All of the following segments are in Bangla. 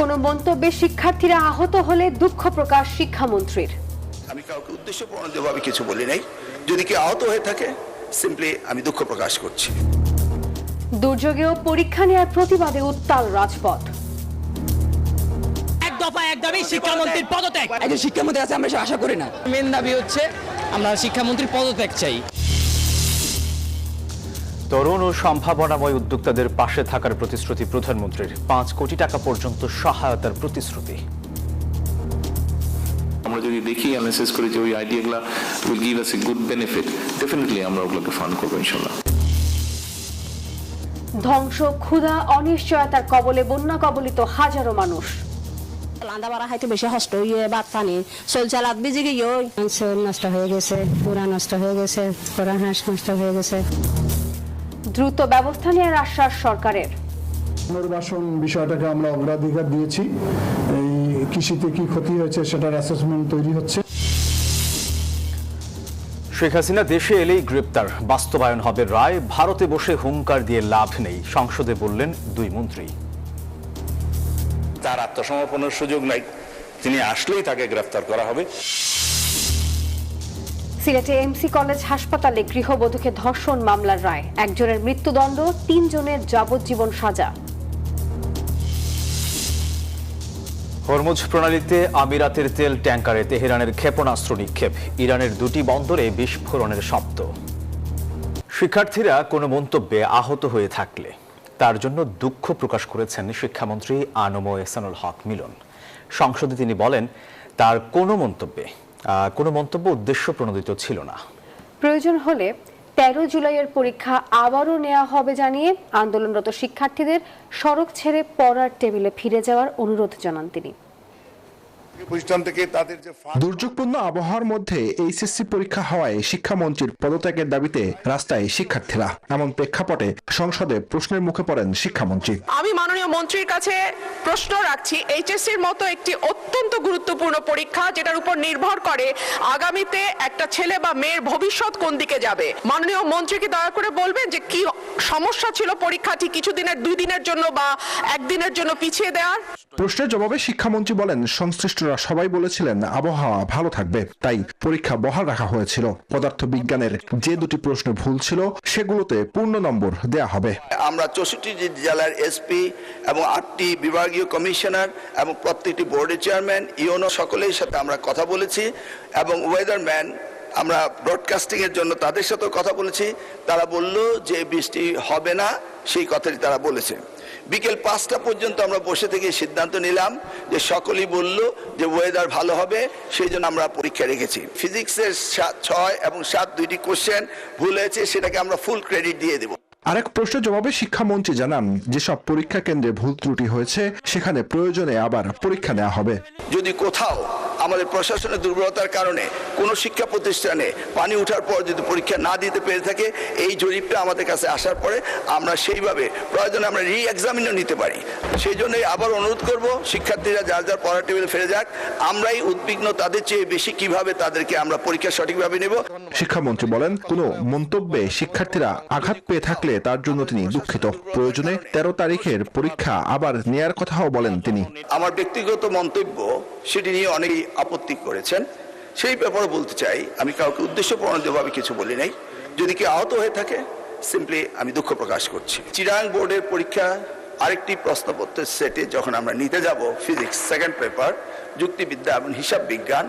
কোনো মন্তব্যে শিক্ষার্থীরা আহত হলে দুঃখ প্রকাশ শিক্ষামন্ত্রীর। আমি কাউকে উদ্দেশ্যপ্রণোদিতভাবে কিছু বলি নাই। যদি কেউ আহত হয়ে থাকে সিম্পলি আমি দুঃখ প্রকাশ করছি। দুর্যোগেও পরীক্ষা নেওয়ার প্রতিবাদে উত্তাল রাজপথ। এক দফা এক দাবি শিক্ষামন্ত্রীর পদত্যাগ। একজন শিক্ষামন্ত্রী আছে আমরা আশা করি না। মেন দাবি হচ্ছে আমরা শিক্ষামন্ত্রীর পদত্যাগ চাই। তরুণ ও সম্ভাবনাময় উদ্যোক্তাদের পাশে থাকার প্রতিশ্রুতি প্রধানমন্ত্রীর। 5 কোটি টাকা পর্যন্ত সহায়তার প্রতিশ্রুতি। আমরা যদি দেখি অ্যানালাইসিস করি যে ওই আইডিয়াগুলো will give us a good benefit, definitely আমরা ওগুলোকে ফান্ড করবো ইনশাআল্লাহ। ধ্বংস, ক্ষুধা, অনিশ্চয়তার কবলে বন্যা কবলিত হাজারো মানুষ। লান্দাবাড়া হাইতে বেশি হষ্ট হয়ে বাদ পানি চলচালাত বিজে গিয়ে অঞ্চল নষ্ট হয়ে গেছে, পুরা নষ্ট হয়ে গেছে, পুরা হাঁস নষ্ট হয়ে গেছে। দ্রুত ব্যবস্থা নেওয়ার আশ্বাস সরকারের। পুনর্বাসন বিষয়টাকে আমরা অগ্রাধিকার দিয়েছি। এই কৃষিতে কি ক্ষতি হয়েছে সেটার অ্যাসেসমেন্ট তৈরি হচ্ছে। শেখ হাসিনা দেশে এলেই গ্রেপ্তার, বাস্তবায়ন হবে রায়। ভারতে বসে হুঙ্কার দিয়ে লাভ নেই, সংসদে বললেন 2 মন্ত্রী। তার আত্মসমর্পণের সুযোগ নাই, তিনি আসলেই তাকে গ্রেফতার করা হবে। সিলেটে এমসি কলেজ হাসপাতালে গৃহবধূকে ধর্ষণ মামলার রায়। 1 জনের মৃত্যুদণ্ড, 3 জনের যাবজ্জীবন সাজা। হরমুজ প্রণালীতে আমিরাতের তেল ট্যাঙ্কারে তেহরানের ক্ষেপণাস্ত্র নিক্ষেপ। ইরানের 2টি বন্দরে বিস্ফোরণের শব্দ। শিক্ষার্থীরা কোনো মন্তব্যে আহত হয়ে থাকলে তার জন্য দুঃখ প্রকাশ করেছেন শিক্ষামন্ত্রী আনম এহসানুল হক মিলন। সংসদে তিনি বলেন, তার কোনো মন্তব্য উদ্দেশ্য প্রণোদিত ছিল না। প্রয়োজন হলে 13 জুলাইয়ের পরীক্ষা আবারও নেওয়া হবে জানিয়ে আন্দোলনরত শিক্ষার্থীদের সড়ক ছেড়ে পড়ার টেবিলে ফিরে যাওয়ার অনুরোধ জানান তিনি। দুর্যোগপূর্ণ আবহাওয়ার মধ্যে এইচএসসি পরীক্ষা হওয়ায় শিক্ষামন্ত্রীর পদত্যাগের দাবিতে রাস্তায় শিক্ষার্থীরা। এমন প্রেক্ষাপটে সংসদে প্রশ্নের মুখে পড়েন শিক্ষামন্ত্রী। আমি মাননীয় মন্ত্রীর কাছে প্রশ্ন রাখছি, এইচএসসির মতো একটি অত্যন্ত গুরুত্বপূর্ণ পরীক্ষা যেটার উপর নির্ভর করে আগামীতে একটা ছেলে বা মেয়ের ভবিষ্যৎ কোন দিকে যাবে, মাননীয় মন্ত্রীকে দয়া করে বলবেন যে কি সমস্যা ছিল পরীক্ষাটি কিছুদিনের 2 দিনের জন্য বা 1 দিনের জন্য পিছিয়ে দেওয়ার। প্রশ্নের জবাবে শিক্ষামন্ত্রী বলেন, সংশ্লিষ্টরা সবাই বলেছিলেন আবহাওয়া ভালো থাকবে, তাই পরীক্ষা বহাল রাখা হয়েছিল। পদার্থবিজ্ঞানের যে 2টি প্রশ্ন ভুল ছিল সেগুলোতে পূর্ণ নম্বর দেয়া হবে। আমরা 64টি জেলার এসপি এবং 8টি বিভাগীয় কমিশনার এবং প্রত্যেকটি বোর্ডের চেয়ারম্যান, ইউনো সকলের সাথে আমরা কথা বলেছি এবং ওয়েদারম্যান আমরা ব্রডকাস্টিং এর জন্য তাদের সাথে কথা বলেছি। তারা বলল যে বৃষ্টি হবে না, সেই কথাই তারা বলেছে। বিকেল 5টা পর্যন্ত আমরা বসে থেকে সিদ্ধান্ত নিলাম যে সকলেই বলল যে ওয়েদার ভালো হবে, সেই জন্য আমরা পরীক্ষা রেখেছি। ফিজিক্সের 6 এবং 7 2টি কোশ্চেন ভুল হয়েছে, সেটাকে আমরা ফুল ক্রেডিট দিয়ে দেব। আরেক প্রশ্নের জবাবে শিক্ষামন্ত্রী জানান, যেসব পরীক্ষা কেন্দ্রে ভুল ত্রুটি হয়েছে সেখানে প্রয়োজনে আবার পরীক্ষা নেওয়া হবে। যদি কোথাও আমাদের প্রশাসনের দুর্বলতার কারণে কোনো শিক্ষা প্রতিষ্ঠানে পানি ওঠার পর যদি পরীক্ষা না দিতে পেরে থাকে, এই জরিপটা আমাদের কাছে আসার পরে আমরা সেইভাবে প্রয়োজনে আমরা রি-এক্সামিনও নিতে পারি। সেই জন্যই আবার অনুরোধ করব, শিক্ষার্থীরা যার যার পড়ার টেবিলে ফিরে যাক। আমরাই উদ্বিগ্ন তাদের চেয়ে বেশি কিভাবে তাদেরকে আমরা পরীক্ষা সঠিকভাবে নেব। শিক্ষামন্ত্রী বলেন, কোনো মন্তব্যে শিক্ষার্থীরা আঘাত পেয়ে থাকলে তার জন্য তিনি দুঃখিত। প্রয়োজনে 13 তারিখের পরীক্ষা আবার নেয়ার কথাও বলেন তিনি। আমার ব্যক্তিগত মন্তব্য সেটি নিয়ে অনেকেই আপত্তি করেছেন, সেই ব্যাপারে বলতে চাই, আমি কাউকে উদ্দেশ্যপ্রণোদিতভাবে কিছু বলি নাই। যদি কেউ আহত হয়ে থাকে সিম্পলি আমি দুঃখ প্রকাশ করছি। চিরাং বোর্ডের পরীক্ষা আরেকটি প্রশ্নপত্রের সেটে যখন আমরা নিতে যাব ফিজিক্স 2nd পেপার, যুক্তিবিদ্যা এবং হিসাব বিজ্ঞান,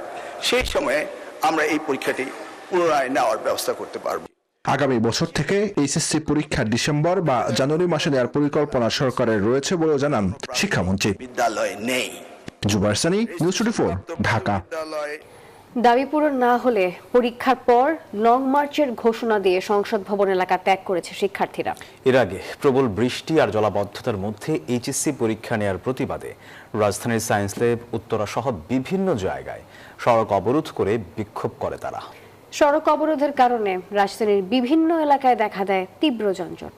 সেই সময়ে আমরা এই পরীক্ষাটি পুনরায় নেওয়ার ব্যবস্থা করতে পারব। আগামী বছর থেকে এইচএসসি পরীক্ষা ডিসেম্বর বা জানুয়ারি মাসে নেওয়ার পরিকল্পনা সরকারের রয়েছে বলেও জানান শিক্ষামন্ত্রী। বিদ্যালয় নেই। জুবাইর সানি, নিউজ 24, ঢাকা। দাবি পূরণ না হলে পরীক্ষার পর লং মার্চের ঘোষণা দিয়ে সংসদ ভবন এলাকা ত্যাগ করেছে শিক্ষার্থীরা। এর আগে প্রবল বৃষ্টি আর জলাবদ্ধতার মধ্যে এইচএসসি পরীক্ষা নেয়ার প্রতিবাদে রাজধানীর সায়েন্স ল্যাব, উত্তরা সহ বিভিন্ন জায়গায় সড়ক অবরোধ করে বিক্ষোভ করে তারা। সড়ক অবরোধের কারণে রাজধানীর বিভিন্ন এলাকায় দেখা দেয় তীব্র যানজট।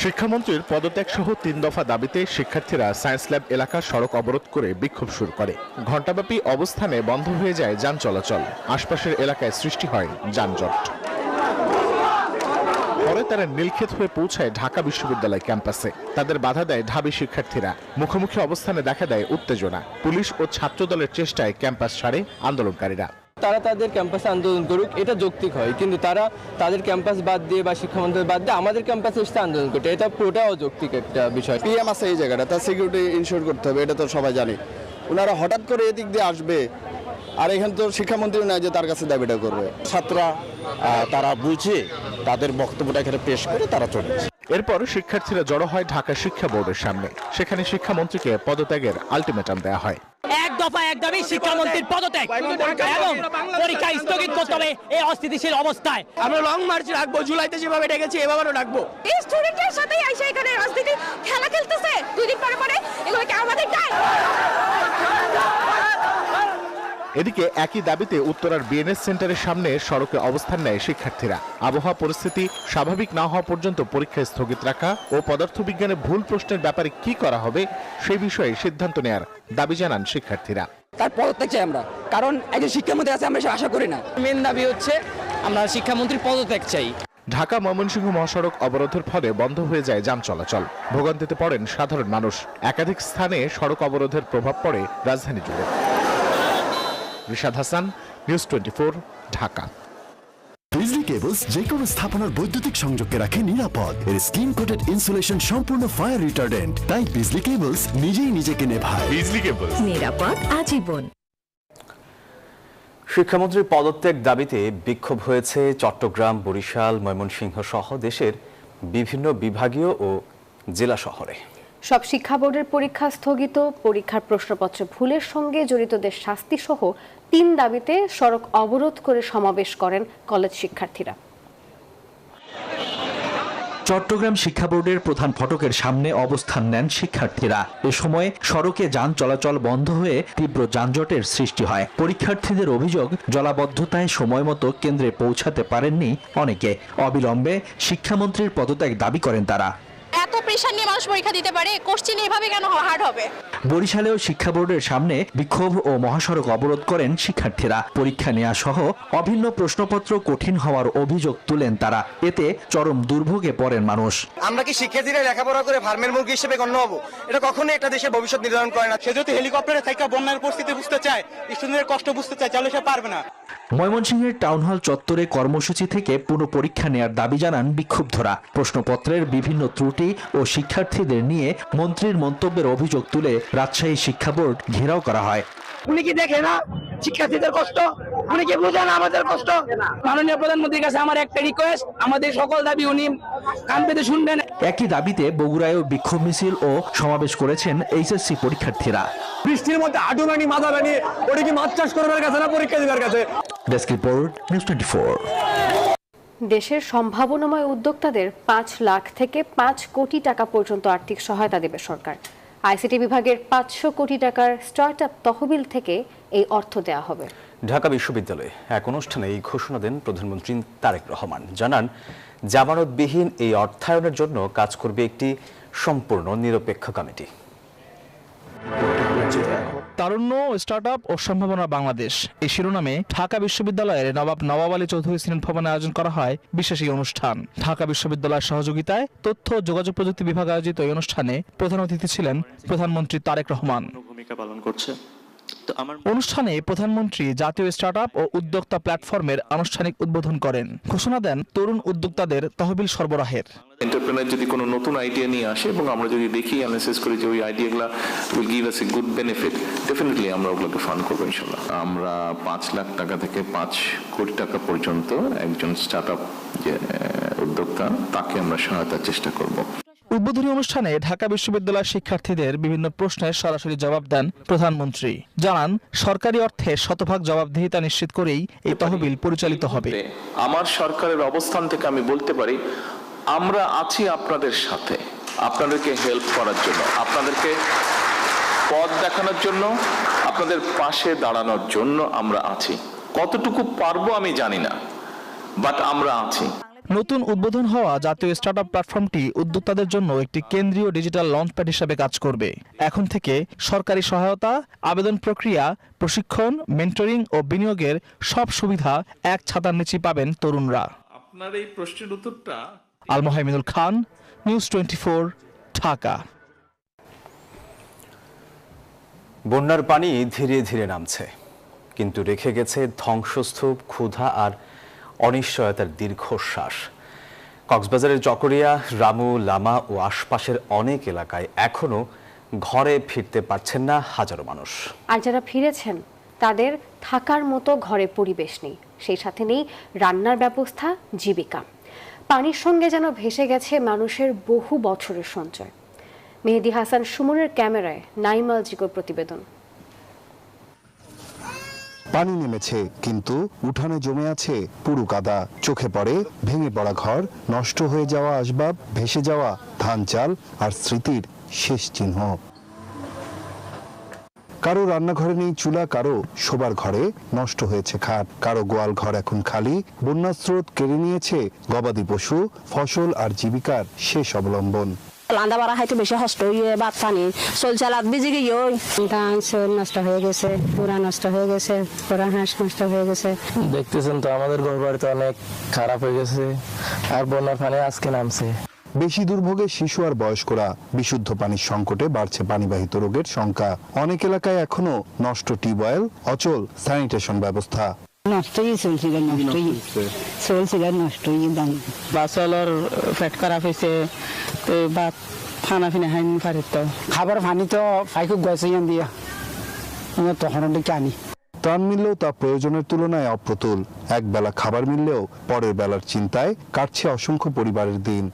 শিক্ষামন্ত্রীর পদত্যাগ সহ 3 দফা দাবিতে শিক্ষার্থীরা সায়েন্স ল্যাব এলাকার সড়ক অবরোধ করে বিক্ষোভ শুরু করে। ঘণ্টাব্যাপী অবস্থানে বন্ধ হয়ে যায় যান চলাচল, আশপাশের এলাকায় সৃষ্টি হয় যানজট। পরে তারা নীলক্ষেত হয়ে পৌঁছায় ঢাকা বিশ্ববিদ্যালয় ক্যাম্পাসে। তাদের বাধা দেয় ঢাবি শিক্ষার্থীরা। মুখোমুখি অবস্থানে দেখা দেয় উত্তেজনা। পুলিশ ও ছাত্রদলের চেষ্টায় ক্যাম্পাস ছাড়ে আন্দোলনকারীরা। তারা তাদের ক্যাম্পাসে আন্দোলন করুক, এটা যৌক্তিক হয়, কিন্তু তারা তাদের ক্যাম্পাস বাদ দিয়ে বা শিক্ষামন্ত্রী বাদ দিয়ে আমাদের ক্যাম্পাসে এসে আন্দোলন করতে, এটা পুরোটা অযৌক্তিক একটা বিষয়। পিএম আছে এই জায়গাটা, তার সিকিউরিটি ইনশিওর করতে হবে, এটা তো সবাই জানে। ওনারা হঠাৎ করে এদিক দিয়ে আসবে, আর এখানে তো শিক্ষামন্ত্রীও নাই যে তার কাছে দাবিটা করবে। ছাত্ররা তারা বুঝে তাদের বক্তব্যটা এখানে পেশ করে তারা চলে যায়। এরপর শিক্ষার্থীরা জড়ো হয় ঢাকা শিক্ষা বোর্ডের সামনে। সেখানে শিক্ষামন্ত্রীকে পদত্যাগের আলটিমেটাম দেওয়া হয়। এক দফা এক দাবি শিক্ষামন্ত্রীর পদত্যাগ এবং পরীক্ষা স্থগিত করতে হবে এই অস্থিতিশীল অবস্থায়। আমরা লং মার্চ রাখবো, জুলাইতে যেভাবে ডেকেছি এভাবেও রাখবো। এই স্টুডেন্টের সাথে এসে এখানে রাজনীতি খেলা খেলতেছে 2 দিন পরে এগুলো কি আমাদের দায়? এদিকে একই দাবিতে উত্তরার বিএনএস সেন্টারের সামনে সড়কে অবস্থান নেয় শিক্ষার্থীরা। আবহাওয়া পরিস্থিতি স্বাভাবিক না হওয়া পর্যন্ত পরীক্ষা স্থগিত রাখা ও পদার্থবিজ্ঞানে ভুল প্রশ্নের ব্যাপারে কি করা হবে সেই বিষয়ে সিদ্ধান্ত নেয়ার দাবি জানান শিক্ষার্থীরা। তার পদত্যাগ চাই আমরা, কারণ একজন শিক্ষামন্ত্রী আছে, আমরা আশা করি না। মেন দাবি হচ্ছে আমরা শিক্ষামন্ত্রীর পদত্যাগ চাই। ঢাকা ময়মনসিংহ মহাসড়ক অবরোধের ফলে বন্ধ হয়ে যায় যান চলাচল। ভোগান্তিতে পড়েন সাধারণ মানুষ। একাধিক স্থানে সড়ক অবরোধের প্রভাব পড়ে রাজধানী জুড়ে। রিশাদ হাসান, নিউজ 24, ঢাকা। বিজলি কেবলস যে কোনো স্থাপনার বৈদ্যুতিক সংযোগকে রাখে নিরাপদ। এর স্ক্রিন কোটেড ইনসুলেশন সম্পূর্ণ ফায়ার রিটার্ডেন্ট, তাই বিজলি কেবলস নিজেই নিজেকে নেভায়। বিজলি কেবলস, নিরাপদ আজীবন। শিক্ষামন্ত্রীর পদত্যাগ দাবিতে বিক্ষোভ হয়েছে চট্টগ্রাম, বরিশাল, ময়মনসিংহ সহ দেশের বিভিন্ন বিভাগীয় ও জেলা শহরে। সব শিক্ষা বোর্ডের পরীক্ষা স্থগিত, পরীক্ষার প্রশ্নপত্র ভুলের সঙ্গে জড়িতদের শাস্তি সহ 3 দাবিতে সড়ক অবরোধ করে সমাবেশ করেন কলেজ শিক্ষার্থীরা। চট্টগ্রাম শিক্ষা বোর্ডের প্রধান ফটকের সামনে অবস্থান নেন শিক্ষার্থীরা। এ সময় সড়কে যান চলাচল বন্ধ হয়ে তীব্র যানজটের সৃষ্টি হয়। পরীক্ষার্থীদের অভিযোগ, জলাবদ্ধতায় সময়মতো কেন্দ্রে পৌঁছাতে পারেননি অনেকে। অবিলম্বে শিক্ষামন্ত্রীর পদত্যাগ দাবি করেন তারা। এত প্রেশার নিয়ে মানুষ পরীক্ষা দিতে পারে, কোশ্চেন এভাবে কেন হার্ড হবে? বরিশালেও শিক্ষা বোর্ডের সামনে বিক্ষোভ ও মহাসড়ক অবরোধ করেন শিক্ষার্থীরা। পরীক্ষা নেওয়া সহ অভিন্ন প্রশ্নপত্র কঠিন হওয়ার অভিযোগ তুলেন তারা। এতে চরম দুর্ভোগে পড়েন মানুষ। আমরা কি শিক্ষার্থীরা লেখাপড়া করে ফার্মের মুরগি হিসেবে গণ্য হব? এটা কখনোই একটা দেশের ভবিষ্যৎ নির্ধারণ করে না। সে যদি হেলিকপ্টারে থেকে বন্যার পরিস্থিতি বুঝতে চায়, স্টুডেন্টের কষ্ট বুঝতে চায়, তাহলে সে পারবে না। ময়মনসিংহের টাউন হল চত্বরে কর্মসূচি থেকে পুনঃ পরীক্ষা নেয়ার দাবি জানান বিক্ষুব্ধরা। প্রশ্নপত্রের বিভিন্ন ত্রুটি ও শিক্ষার্থীদের নিয়ে মন্ত্রীর মন্তব্যের অভিযোগ তুলে রাজশাহী শিক্ষা বোর্ড ঘেরাও করা হয়। উনি কি দেখে না শিক্ষার্থীদের কষ্ট? উনি কি বুঝেন আমাদের কষ্ট? মাননীয় প্রধানমন্ত্রীর কাছে আমার একটা রিকোয়েস্ট, আমাদের সকল দাবি উনি কান পেতে শুনবেন। একই দাবিতে বগুড়ায়ও বিক্ষোভ মিছিল ও সমাবেশ করেছেন এইচএসসি পরীক্ষার্থীরা। বৃষ্টির মধ্যে হাঁটু বানিয়ে মাথা বানিয়ে ওটা কি মাছ চাষ করবার কাছে না পরীক্ষা দিবার কাছে? Desk report, news 24। দেশের সম্ভাবনাময় উদ্যোক্তাদের 5 লাখ থেকে 5 কোটি টাকা পর্যন্ত আর্থিক সহায়তা দেবে সরকার। আইসিটি বিভাগের 500 কোটি টাকার স্টার্টআপ তহবিল থেকে এই অর্থ দেওয়া হবে। ঢাকা বিশ্ববিদ্যালয়ে এক অনুষ্ঠানে এই ঘোষণা দেন প্রধানমন্ত্রী তারেক রহমান। জানান, জামানতবিহীন এই অর্থায়নের জন্য কাজ করবে একটি সম্পূর্ণ নিরপেক্ষ কমিটি। তারুণ্য, স্টার্টআপ ও সম্ভাবনা বাংলাদেশ, এই শিরোনামে ঢাকা বিশ্ববিদ্যালয়ের নবাব আলী চৌধুরী সিনেট ভবনে আয়োজন করা হয় বিশেষ এই অনুষ্ঠান। ঢাকা বিশ্ববিদ্যালয়ের সহযোগিতায় তথ্য ও যোগাযোগ প্রযুক্তি বিভাগ আয়োজিত এই অনুষ্ঠানে প্রধান অতিথি ছিলেন প্রধানমন্ত্রী তারেক রহমান। ভূমিকা পালন করছে। অনুষ্ঠানে প্রধানমন্ত্রী জাতীয় স্টার্টআপ ও উদ্যোক্তা প্ল্যাটফর্মের আনুষ্ঠানিক উদ্বোধন করেন। ঘোষণা দেন তরুণ উদ্যোক্তাদের তহবিল সরবরাহের। এন্টারপ্রেনার যদি কোনো নতুন আইডিয়া নিয়ে আসে এবং আমরা যদি দেখি অ্যানালাইসিস করি যে ওই আইডিয়াগুলো will give us a good benefit, definitely আমরা ওগুলোকে ফান্ড করবো ইনশাল্লাহ। আমরা 5 লাখ টাকা থেকে 5 কোটি টাকা পর্যন্ত একজন স্টার্টআপ যে উদ্যোক্তা তাকে আমরা সহায়তার চেষ্টা করব। উদ্বোধনী অনুষ্ঠানে ঢাকা বিশ্ববিদ্যালয়ের শিক্ষার্থীদের বিভিন্ন প্রশ্নের সরাসরি জবাব দেন প্রধানমন্ত্রী। জানান, সরকারি অর্থে শতভাগ জবাবদিহিতা নিশ্চিত করেই এই তহবিল পরিচালিত হবে। আমার সরকারের অবস্থান থেকে আমি বলতে পারি, আমরা আছি আপনাদের সাথে, আপনাদেরকে হেল্প করার জন্য, আপনাদেরকে পথ দেখানোর জন্য, আপনাদের পাশে দাঁড়ানোর জন্য আমরা আছি। কতটুকু পারবো আমি জানি না, বাট আমরা আছি। নতুন উদ্বোধন হওয়া জাতীয় স্টার্টআপ প্ল্যাটফর্মটি উদ্যোক্তাদের জন্য একটি কেন্দ্রীয় ডিজিটাল লঞ্চপ্যাড হিসেবে কাজ করবে। এখন থেকে সরকারি সহায়তা, আবেদন প্রক্রিয়া, প্রশিক্ষণ, মেন্টরিং ও বিনিয়োগের সব সুবিধা এক ছাতার নিচে পাবেন তরুণরা। আপনার এই প্রশ্নের উত্তরটা আল মোহাইমিনুল খান, নিউজ 24, ঢাকা। বন্যার পানি ধীরে ধীরে নামছে, কিন্তু রেখে গেছে ধ্বংসস্তূপ, ক্ষুধা আর অনিশ্চয়তার দীর্ঘশ্বাস। কক্সবাজারের চকরিয়া, রামু, লামা ও আশপাশের অনেক এলাকায় এখনো ঘরে ফিরতে পারছেন না হাজারো মানুষ। আর যারা ফিরেছেন তাদের থাকার মতো ঘরে পরিবেশ নেই, সেই সাথে নেই রান্নার ব্যবস্থা, জীবিকা। পানির সঙ্গে যেন ভেসে গেছে মানুষের বহু বছরের সঞ্চয়। মেহেদি হাসান সুমনের ক্যামেরায় নাইম আল জিকোর প্রতিবেদন। পানি নেমেছে, কিন্তু উঠানে জমে আছে পুরু কাদা। চোখে পড়ে ভেঙে পড়া ঘর, নষ্ট হয়ে যাওয়া আসবাব, ভেসে যাওয়া ধান চাল আর স্মৃতির শেষ চিহ্ন। কারো রান্নাঘরে নেই চুলা, কারো শোবার ঘরে নষ্ট হয়েছে খাট, কারো গোয়াল ঘর এখন খালি। বন্যার স্রোত কেড়ে নিয়েছে গবাদি পশু, ফসল আর জীবিকার শেষ অবলম্বন। রান্না বাড়া খাইতে বেশি কষ্ট হয়ে ভাত পানি চলচালাত ভিজে গিয়ে ধান চাল নষ্ট হয়ে গেছে, পুরা নষ্ট হয়ে গেছে, পুরা হাঁস নষ্ট হয়ে গেছে। দেখতেছেন তো আমাদের ঘর বাড়ি তো অনেক খারাপ হয়ে গেছে, আর বন্যার পানি আজকে নামছে। বেশি দুর্ভোগে শিশু আর বয়স্করা। বিশুদ্ধ পানির সংকটে বাড়ছে পানিবাহিত রোগের সংখ্যা। অনেক এলাকায় এখনো নষ্ট টিউবওয়েল, অচল স্যানিটেশন ব্যবস্থা। নষ্টই চলছিল, চলছিল নষ্টই। বাসলার পেট খারাপ হয়েছে, তো ভাত খানা ফিনা খাই পারি, তো খাবার পানি তো ফাইক গেছে দিয়া তখন ডেকে আনি। ত্রাণ মিললেও তা প্রয়োজনের তুলনায় অপ্রতুল। এক বেলা খাবার মিললেও পরের বেলার চিন্তায় কাটছে অসংখ্য পরিবারের দিন।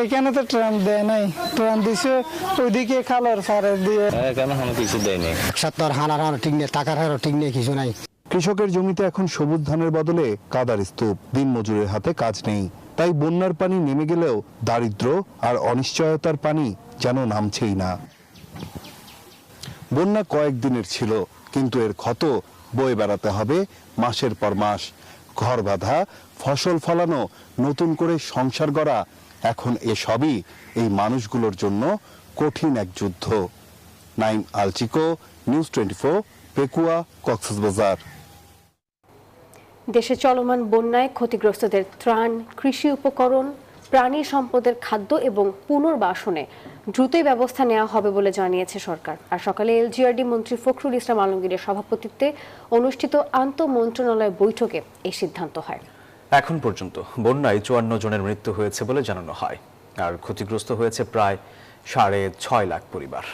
এখানে তো ট্রাম দেয় নাই, ট্রাম দিছে ওইদিকে খালার ফারে দিয়ে, এখানে কিছু দেয় নাই। সত্তর হানার ঠিক নেই, টাকার হারও ঠিক নেই, কিছু নাই। কৃষকের জমিতে এখন সবুজ ধানের বদলে কাদার স্তূপ, দিন মজুরের হাতে কাজ নেই। তাই বন্যার পানি নেমে গেলেও দারিদ্র আর অনিশ্চয়তার পানি যেন নামছেই না। বন্যা কয়েকদিনের ছিল, কিন্তু এর ক্ষত বয়ে বেড়াতে হবে মাসের পর মাস। ঘর বাঁধা, ফসল ফলানো, নতুন করে সংসার গড়া, এখন এসবই এই মানুষগুলোর জন্য কঠিন এক যুদ্ধ। নাইম আল চিকো, নিউজ 24, পেকুয়া, কক্সবাজার। দেশে চলমান বন্যায় ক্ষতিগ্রস্তদের ত্রাণ, কৃষি উপকরণ, প্রাণী সম্পদের খাদ্য এবং পুনর্বাসনে দ্রুতই ব্যবস্থা নেওয়া হবে বলে জানিয়েছে সরকার। আর সকালে এলজিআরডি মন্ত্রী ফখরুল ইসলাম আলমগীরের সভাপতিত্বে অনুষ্ঠিত আন্তঃমন্ত্রণালয় বৈঠকে এই সিদ্ধান্ত হয়। এখন পর্যন্ত বন্যায় 54 জনের মৃত্যু হয়েছে বলে জানানো হয়, আর ক্ষতিগ্রস্ত হয়েছে প্রায় 6.5 লাখ পরিবার।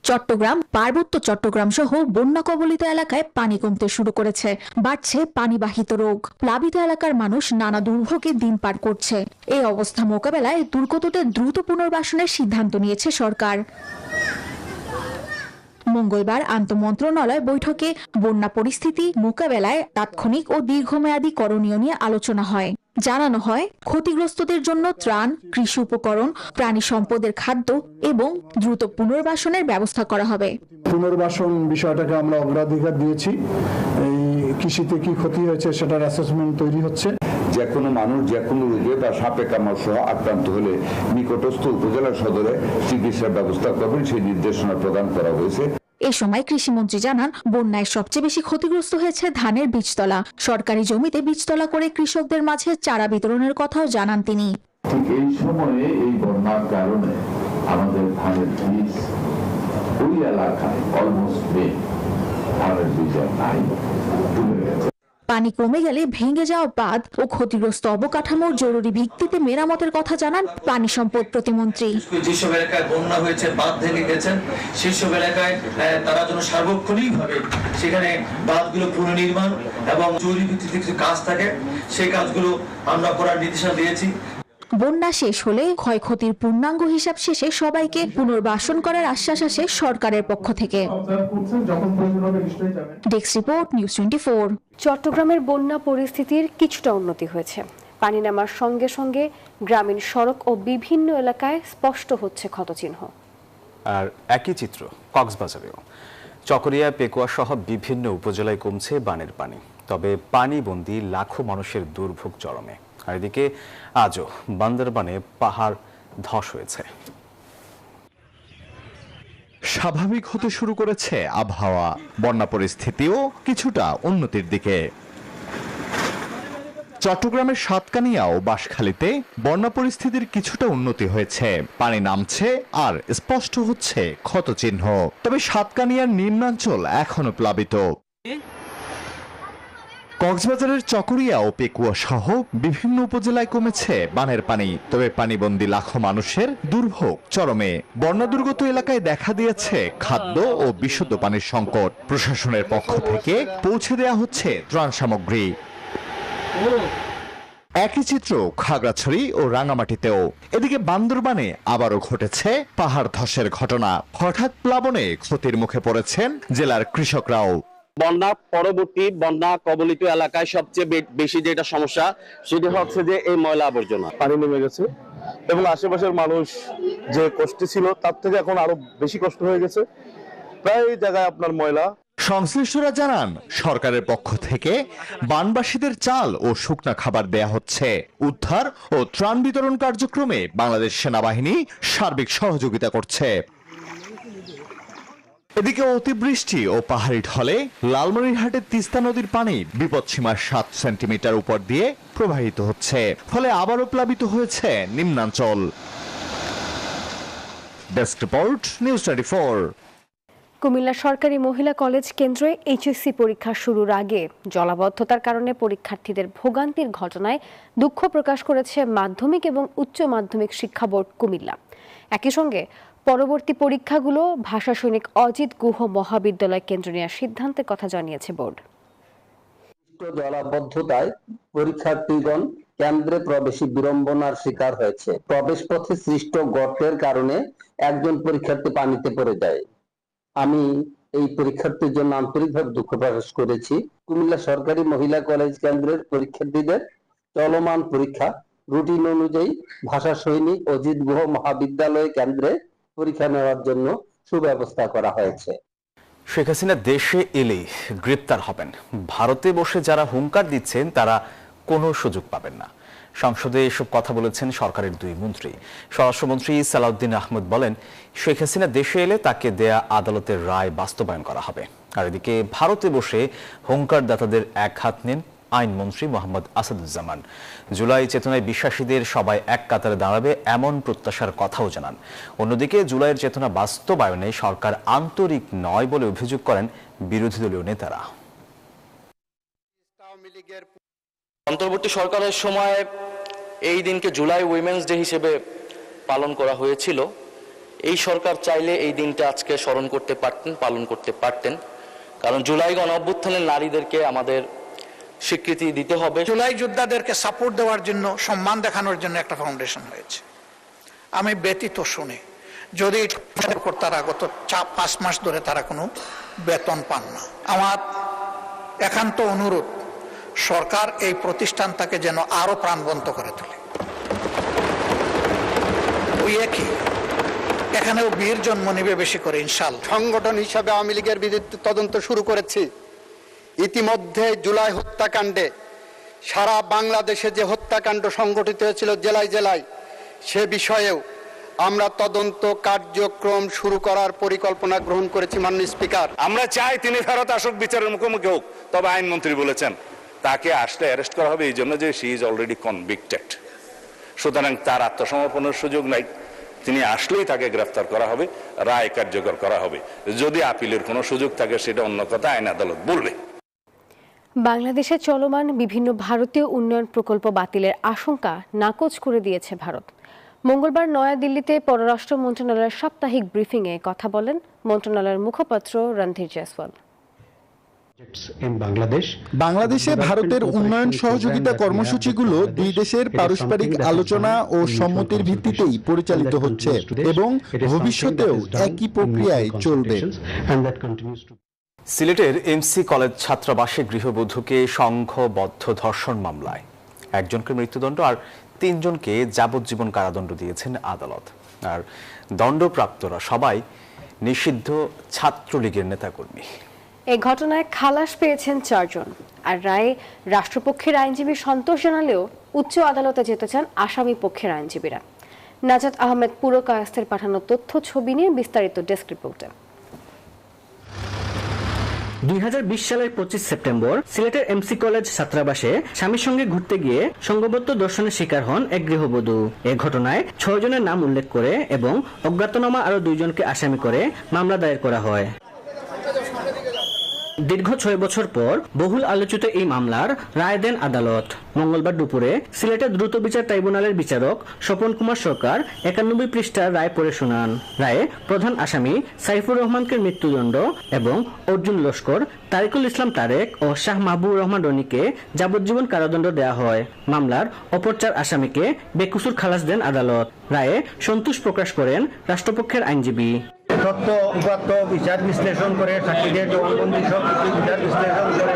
চট্টগ্রাম, পার্বত্য চট্টগ্রাম সহ বন্যা কবলিত এলাকায় পানি কমতে শুরু করেছে, বাড়ছে পানিবাহিত রোগ। প্লাবিত এলাকার মানুষ নানা দুর্ভোগে দিন পার করছে। এই অবস্থা মোকাবেলায় দুর্গতদের দ্রুত পুনর্বাসনের সিদ্ধান্ত নিয়েছে সরকার। মঙ্গলবার আন্তঃমন্ত্রণালয় বৈঠকে বন্যা পরিস্থিতি মোকাবেলায় তাৎক্ষণিক ও দীর্ঘমেয়াদী করণীয় নিয়ে আলোচনা হয়। জানানো হয়, ক্ষতিগ্রস্তদের জন্য ত্রাণ, কৃষি উপকরণ, প্রাণী সম্পদের খাদ্য এবং দ্রুত পুনর্বাসনের ব্যবস্থা করা হবে। পুনর্বাসন বিষয়টাকে আমরা অগ্রাধিকার দিয়েছি। এই কৃষিতে কি ক্ষতি হয়েছে সেটার অ্যাসেসমেন্ট তৈরি হচ্ছে। যে কোনো মানুষ যে কোনো রোগে বা সাপে কামড় সহ আক্রান্ত হলে নিকটস্থ উপজেলা সদরে চিকিৎসার ব্যবস্থা করবেন, সেই নির্দেশনা প্রদান করা হয়েছে। এ সময় কৃষিমন্ত্রী জানান, বন্যায় সবচেয়ে বেশি ক্ষতিগ্রস্ত হয়েছে ধানের বীজতলা। সরকারি জমিতে বীজতলা করে কৃষকদের মাঝে চারা বিতরণের কথাও জানান তিনি। ঠিক এই সময়ে এই বন্যার কারণে আমাদের ধানের বীজ ওই এলাকায় অলমোস্ট নেই, ধানের বীজ নাই, ডুবে গেছে। পানি কমে গেলে ভেঙে যাওয়া বাঁধ ও ক্ষতিগ্রস্ত অবকাঠামোর জরুরি ভিত্তিতে মেরামতের কথা জানান পানি সম্পদ প্রতিমন্ত্রী। যেসব এলাকায় বন্যা হয়েছে, বাঁধ ভেঙে গেছেন, সেসব এলাকায় তারা যেন সার্বক্ষণিকভাবে সেখানে বাঁধগুলো পুনর্নির্মাণ এবং জরুরি ভিত্তিতে কিছু কাজ থাকে, সেই কাজগুলো আমরা করার নির্দেশনা দিয়েছি। বন্যা শেষ হলে ক্ষয়ক্ষতির পূর্ণাঙ্গ হিসাব শেষে সবাইকে পুনর্বাসন করার আশ্বাস আসে সরকারের পক্ষ থেকে। Desk report, news 24। চট্টগ্রামের বন্যা পরিস্থিতির কিছুটা উন্নতি হয়েছে। পানি নামার সঙ্গে সঙ্গে গ্রামীণ সড়ক ও বিভিন্ন এলাকায় স্পষ্ট হচ্ছে ক্ষতচিহ্ন। আর একই চিত্র কক্সবাজারেও। চকরিয়া, পেকুয়া সহ বিভিন্ন উপজেলায় কমছে বানের পানি, তবে পানিবন্দী লাখো মানুষের দুর্ভোগ চরমে। আর এদিকে আজও বান্দরবানে পাহাড় ধস হয়েছে। স্বাভাবিক হতে শুরু করেছে আবহাওয়া, বন্যা পরিস্থিতিও কিছুটা উন্নতির দিকে। চট্টগ্রামের সাতকানিয়া ও বাঁশখালীতে বন্যা পরিস্থিতির কিছুটা উন্নতি হয়েছে, পানি নামছে আর স্পষ্ট হচ্ছে ক্ষতচিহ্ন। তবে সাতকানিয়ার নিম্নাঞ্চল এখনো প্লাবিত। কক্সবাজারের চকরিয়া ও পেকুয়া সহ বিভিন্ন উপজেলায় কমেছে বানের পানি, তবে পানিবন্দী লাখো মানুষের দুর্ভোগ চরমে। বন্যা দুর্গত এলাকায় দেখা দিয়েছে খাদ্য ও বিশুদ্ধ পানির সংকট। প্রশাসনের পক্ষ থেকে পৌঁছে দেয়া হচ্ছে ত্রাণ সামগ্রী। একই চিত্র খাগড়াছড়ি ও রাঙামাটিতেও। এদিকে বান্দরবানে আবারও ঘটেছে পাহাড় ধসের ঘটনা। হঠাৎ প্লাবনে ক্ষতির মুখে পড়েছেন জেলার কৃষকরাও। বন্যা পরবর্তী বন্যা কবলিত এলাকায় সবচেয়ে বেশি যেটা সমস্যা সেটা হচ্ছে যে এই ময়লা আবর্জনা। পানি নেমে গেছে এবং আশেপাশের মানুষ যে কষ্টে ছিল তার থেকে এখন আরো বেশি কষ্ট হয়ে গেছে। প্রায় জায়গায় আপনার ময়লা। সংশ্লিষ্টরা জানান সরকারের পক্ষ থেকে বানবাসীদের চাল ও শুকনা খাবার দেয়া হচ্ছে। উদ্ধার ও ত্রাণ বিতরণ কার্যক্রমে বাংলাদেশ সেনাবাহিনী সার্বিক সহযোগিতা করছে। এদিকে অতিবৃষ্টি ও পাহাড়ি ঢলে লালমনিরহাটের তিস্তা নদীর পানি বিপদসীমার 7 সেন্টিমিটার উপর দিয়ে প্রবাহিত হচ্ছে, ফলে আবারও প্লাবিত হয়েছে নিম্নাঞ্চল। Desk report, news 24। কুমিল্লা সরকারি মহিলা কলেজ কেন্দ্রে এইচএসসি পরীক্ষা শুরুর আগে জলাবদ্ধতার কারণে পরীক্ষার্থীদের ভোগান্তির ঘটনায় দুঃখ প্রকাশ করেছে মাধ্যমিক এবং উচ্চ মাধ্যমিক শিক্ষা বোর্ড কুমিল্লা। একই সঙ্গে পরবর্তী পরীক্ষাগুলো ভাষা সৈনিক অজিত গুহ মহাবিদ্যালয় কেন্দ্রে নেওয়ার সিদ্ধান্তের কথা জানিয়েছে বোর্ড। জলাবদ্ধতায় পরীক্ষার্থীগণ কেন্দ্রে প্রবেশে বিড়ম্বনার শিকার হয়েছে। প্রবেশ পথে সৃষ্ট গর্তের কারণে একজন পরীক্ষার্থী পানিতে পড়ে যায়। আমি এই পরীক্ষার্থীর জন্য আন্তরিকভাবে দুঃখ প্রকাশ করেছি। কুমিল্লা সরকারি মহিলা কলেজ কেন্দ্রের পরীক্ষার্থীদের চলমান পরীক্ষা রুটিন অনুযায়ী ভাষা সৈনিক অজিত গুহ মহাবিদ্যালয় কেন্দ্রে পরীক্ষা নেওয়ার জন্য সুব্যবস্থা করা হয়েছে। শেখ হাসিনা দেশে এলেই গ্রেপ্তার হবেন। ভারতে বসে যারা হুঙ্কার দিচ্ছেন তারা কোনো সুযোগ পাবেন না। সংসদে এসব কথা বলেছেন সরকারের দুই মন্ত্রী। স্বরাষ্ট্রমন্ত্রী সালাউদ্দিন আহমেদ বলেন, শেখ হাসিনা দেশে এলে তাকে দেয়া আদালতের রায় বাস্তবায়ন করা হবে। আর এদিকে ভারতে বসে হুঙ্কারদাতাদের এক হাত নেন আইনমন্ত্রী মোহাম্মদ আসাদুজ্জামান। জুলাই চেতনায় বিশ্বাসীদের সবাই এক কাতারে দাঁড়াবে এমন প্রত্যাশার কথাও জানান। অন্যদিকে জুলাইয়ের চেতনা বাস্তবায়নে সরকার আন্তরিক নয় বলে অভিযোগ করেন বিরোধী দলীয় নেতারা। অন্তর্বর্তী সরকারের সময় এই দিনকে জুলাই উইমেন্স ডে হিসেবে পালন করা হয়েছিল। এই সরকার চাইলে এই দিনটা আজকে স্মরণ করতে পারতেন, পালন করতে পারতেন, কারণ জুলাই গণ অভ্যুত্থানের নারীদেরকে আমাদের স্বীকৃতি দিতে হবে। জুলাই যোদ্ধাদেরকে সাপোর্ট দেওয়ার জন্য, সম্মান দেখানোর জন্য একটা ফাউন্ডেশন হয়েছে। আমি ব্যতীত শুনে যদি তারা গত 5 মাস ধরে তারা কোনো বেতন পান না। আমার একান্ত অনুরোধ, সরকার এই প্রতিষ্ঠানটাকে যেন আরো প্রাণবন্ত করে তোলে। ওই একই এখানেও বীর জন্ম নিবে বেশি করে ইনশাআল্লাহ। সংগঠন হিসাবে আওয়ামী লীগের বিরুদ্ধে তদন্ত শুরু করেছি। ইতিমধ্যে জুলাই হত্যাকাণ্ডে সারা বাংলাদেশে যে হত্যাকাণ্ড সংগঠিত হয়েছিল জেলায় জেলায়, সে বিষয়েও আমরা তদন্ত কার্যক্রম শুরু করার পরিকল্পনা গ্রহণ করেছি। মাননীয় স্পিকার, আমরা চাই তিনি ফেরত আসুক, বিচারের মুখোমুখি হোক। তবে আইনমন্ত্রী বলেছেন তাকে আসলে অ্যারেস্ট করা হবে এই জন্য যে শি ইজ অলরেডি কনভিক্টেড, সুতরাং তার আত্মসমর্পণের সুযোগ নাই। তিনি আসলেই তাকে গ্রেফতার করা হবে, রায় কার্যকর করা হবে। যদি আপিলের কোনো সুযোগ থাকে সেটা অন্য কথা, আইন আদালত বলবে। বাংলাদেশে চলমান বিভিন্ন ভারতীয় উন্নয়ন প্রকল্প বাতিলের আশঙ্কা নাকচ করে দিয়েছে ভারত। মঙ্গলবার নয়াদিল্লিতে পররাষ্ট্র মন্ত্রণালয়ের সাপ্তাহিক ব্রিফিংয়ে কথা বলেন মন্ত্রণালয়ের মুখপাত্র রণধীর জয়সওয়াল। বাংলাদেশে ভারতের উন্নয়ন সহযোগিতা কর্মসূচিগুলো দুই দেশের পারস্পরিক আলোচনা ও সম্মতির ভিত্তিতেই পরিচালিত হচ্ছে এবং ভবিষ্যতেও একই প্রক্রিয়ায় চলবে। সিলেটের এমসি কলেজ ছাত্রাবাসে গৃহবধূকে সংঘবদ্ধ ধর্ষণ মামলায় একজনকে মৃত্যুদণ্ড আর 3 জনকে যাবজ্জীবন কারাদণ্ড দিয়েছেন আদালত। আর দণ্ডপ্রাপ্তরা সবাই নিষিদ্ধ ছাত্রলীগের নেতাকর্মী। এই ঘটনায় খালাস পেয়েছেন 4 জন। আর রায়ে রাষ্ট্রপক্ষের আইনজীবী সন্তোষ জানালেও উচ্চ আদালতে যেতে চান আসামি পক্ষের আইনজীবীরা। নাজাত আহমেদ পুরো কায়েস্তের পাঠানো তথ্য ছবি নিয়ে বিস্তারিত ডেস্ক রিপোর্টে। 2020 সালের 25 সেপ্টেম্বর সিলেটের এমসি কলেজ ছাত্রাবাসে স্বামীর সঙ্গে ঘুরতে গিয়ে সংঘবদ্ধ ধর্ষণের শিকার হন এক গৃহবধূ। এ ঘটনায় 6 জনের নাম উল্লেখ করে এবং অজ্ঞাতনামা আরো 2 জনকে আসামি করে মামলা দায়ের করা হয়। দীর্ঘ 6 বছর পর বহুল আলোচিত এই মামলার রায় দেন আদালত। মঙ্গলবার দুপুরে সিলেটের দ্রুত বিচার ট্রাইব্যুনালের বিচারক স্বপন কুমার সরকার 91 পৃষ্ঠার রায় পড়ে শোনান। রায়ে প্রধান আসামি সাইফুর রহমানকে মৃত্যুদণ্ড এবং অর্জুন লস্কর, তারিকুল ইসলাম তারেক ও শাহ মাহবুব রহমান রনিকে যাবজ্জীবন কারাদণ্ড দেওয়া হয়। মামলার অপর 4 আসামিকে বেকসুর খালাস দেন আদালত। রায়ে সন্তোষ প্রকাশ করেন রাষ্ট্রপক্ষের আইনজীবী। তথ্য উপাত্ত বিচার বিশ্লেষণ করে সাক্ষীদের জবানবন্দি সব কিছু বিচার বিশ্লেষণ করে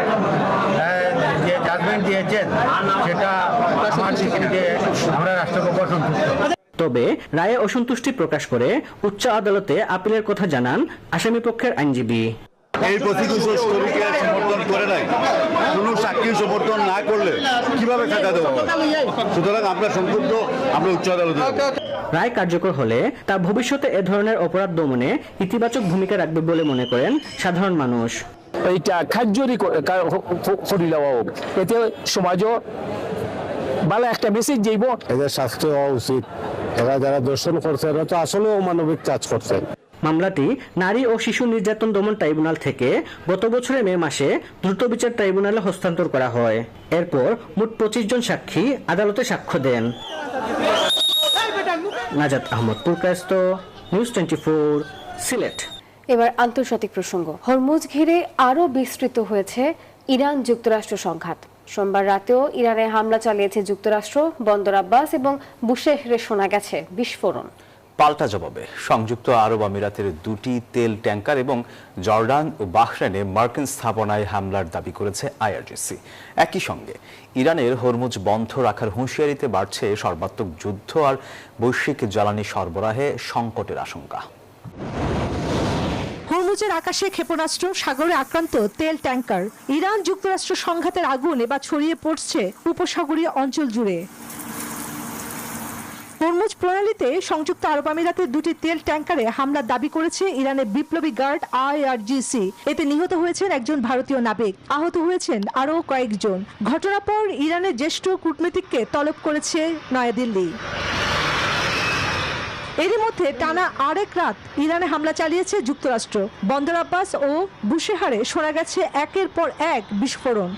যে জাজমেন্ট দিয়েছেন সেটা আমার দৃষ্টিতে আমরা রাষ্ট্রপক্ষ সন্তুষ্ট। তবে রায়ে অসন্তুষ্টি প্রকাশ করে উচ্চ আদালতে আপিলের কথা জানান আসামি পক্ষের আইনজীবী। এই প্রসিকিউশন স্টোরিকে সমর্থন করে নাই, কোনো সাক্ষী সমর্থন না করলে কিভাবে সাজা দেওয়া হবে? সুতরাং আমরা সংক্ষুব্ধ, আমরা উচ্চ আদালতে। রায় কার্যকর হলে তা ভবিষ্যতে এ ধরনের অপরাধ দমনে ইতিবাচক ভূমিকা রাখবে বলে মনে করেন সাধারণ মানুষ। এইটা কার্যকরী করে দেওয়া হোক, এতে সমাজও ভালো একটা মেসেজ যাইব। এদের শাস্তি হওয়া উচিত। এরা যারা দর্শন করছে এরা তো আসলে অমানবিক কাজ করছে। মামলাটি নারী ও শিশু নির্যাতন দমন ট্রাইব্যুনাল থেকে গত বছরের মে মাসে দ্রুত বিচার ট্রাইব্যুনালে হস্তান্তর করা হয়। এরপর মোট 25 জন সাক্ষী আদালতে সাক্ষ্য দেন। নাজাত আহমদ পুরকায়স্ত, নিউজ 24, সিলেট। এবার আন্তর্জাতিক প্রসঙ্গ। হরমুজ ঘিরে আরো বিস্তৃত হয়েছে ইরান যুক্তরাষ্ট্র সংঘাত। সোমবার রাতেও ইরানে হামলা চালিয়েছে যুক্তরাষ্ট্র। বন্দর আব্বাস এবং বুশেহরে শোনা গেছে বিস্ফোরণ। পাল্টা জবাবে সংযুক্ত আরব আমিরাতের 2টি তেল ট্যাঙ্কার এবং জর্ডান ও বাহরাইনে মার্কিন স্থাপনায় হামলার দাবি করেছে আইআরজিসি। একই সঙ্গে ইরানের হরমুজ বন্ধ রাখার হুঁশিয়ারিতে বাড়ছে সর্বাত্মক যুদ্ধ আর বৈশ্বিক জ্বালানি সরবরাহে সংকটের আশঙ্কা। হরমুজের আকাশে ক্ষেপণাস্ত্র, সাগরে আক্রান্ত তেল ট্যাঙ্কার, ইরান যুক্তরাষ্ট্র সংঘাতের আগুন এবার ছড়িয়ে পড়ছে উপসাগরীয় অঞ্চল জুড়ে। হরমুজ প্রণালীতে সংযুক্ত আরব আমিরাতের 2টি তেল ট্যাঙ্কারে হামলার দাবি করেছে ইরানের বিপ্লবী গার্ড আইআরজিসি। এতে নিহত হয়েছেন একজন ভারতীয় নাবিক, আহত হয়েছেন আরও কয়েকজন। ঘটনার পর ইরানের জ্যেষ্ঠ কূটনীতিককে তলব করেছে নয়াদিল্লি। এরই মধ্যে টানা আরেক রাত ইরানে হামলা চালিয়েছে যুক্তরাষ্ট্র। বন্দর আব্বাস ও বুশেহারে শোনা গেছে একের পর এক বিস্ফোরণ।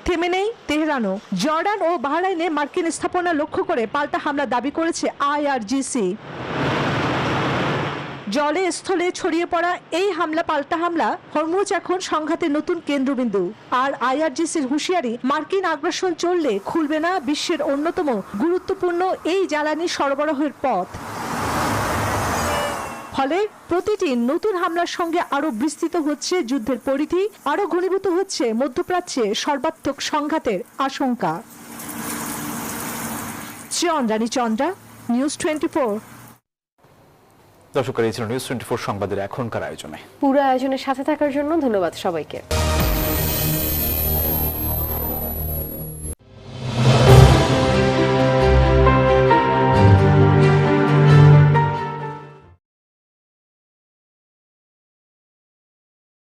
থেমে নেই তেহরানও। জর্ডান ও বাহরাইনে মার্কিন স্থাপনা লক্ষ্য করে পাল্টা হামলা দাবি করেছে আইআরজিসি। জলে স্থলে ছড়িয়ে পড়া এই পাল্টা হামলা হরমুজ এখন সংঘাতের নতুন কেন্দ্রবিন্দু। আর আইআরজিসির হুঁশিয়ারি, মার্কিন আগ্রাসন চললে খুলবে না বিশ্বের অন্যতম গুরুত্বপূর্ণ এই জ্বালানি সরবরাহের পথ। ফলে প্রতিটি নতুন হামলার সঙ্গে আরো বিস্তৃত হচ্ছে যুদ্ধের পরিধি, আরো ঘনীভূত হচ্ছে মধ্যপ্রাচ্যে সর্বাত্মক সংঘাতের আশঙ্কা। চন্দ্রা, নিউজ 24। দর্শক, এই ছিল নিউজ 24 সংবাদের এখনকার আয়োজনে। পুরো আয়োজনের সাথে থাকার জন্য ধন্যবাদ সবাইকে।